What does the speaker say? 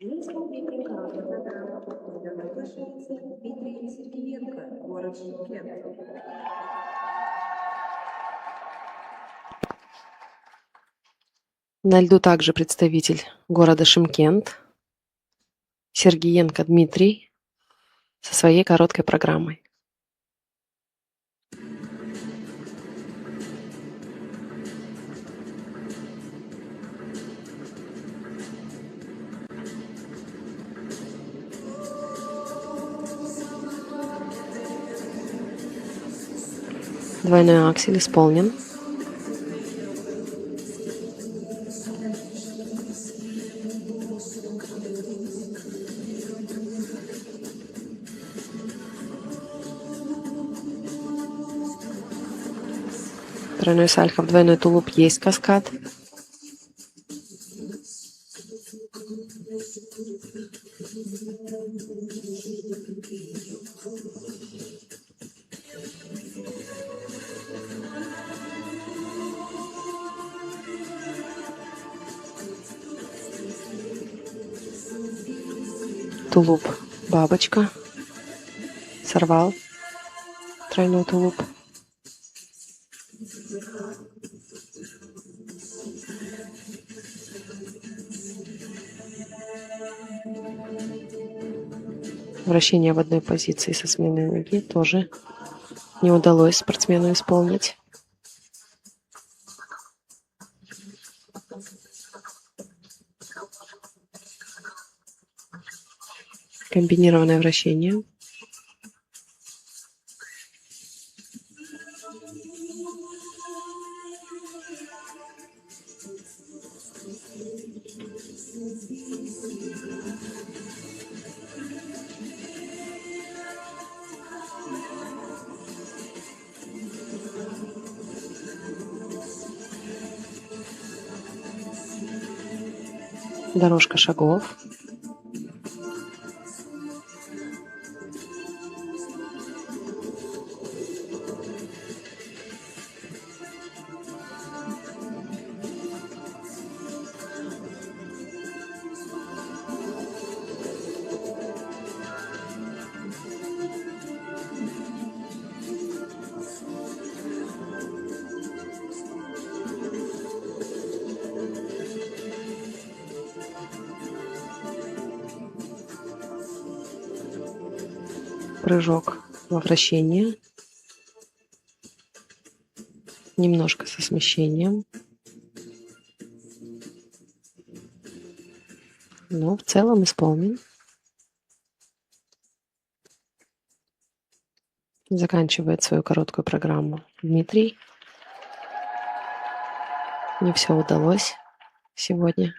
Республики короткая программа. Номер приглашается Дмитрий Сергеенко, город Шымкент. На льду также представитель города Шымкент, Сергеенко Дмитрий, со своей короткой программой. Двойной аксель исполнен. Тройной сальхо в двойной тулуп, есть каскад. Тулуп бабочка, сорвал тройной тулуп. Вращение в одной позиции со сменой ноги тоже не удалось спортсмену исполнить. Комбинированное вращение. Дорожка шагов. Прыжок во вращение, немножко со смещением, но в целом исполнен. Заканчивает свою короткую программу Дмитрий. Не все удалось сегодня.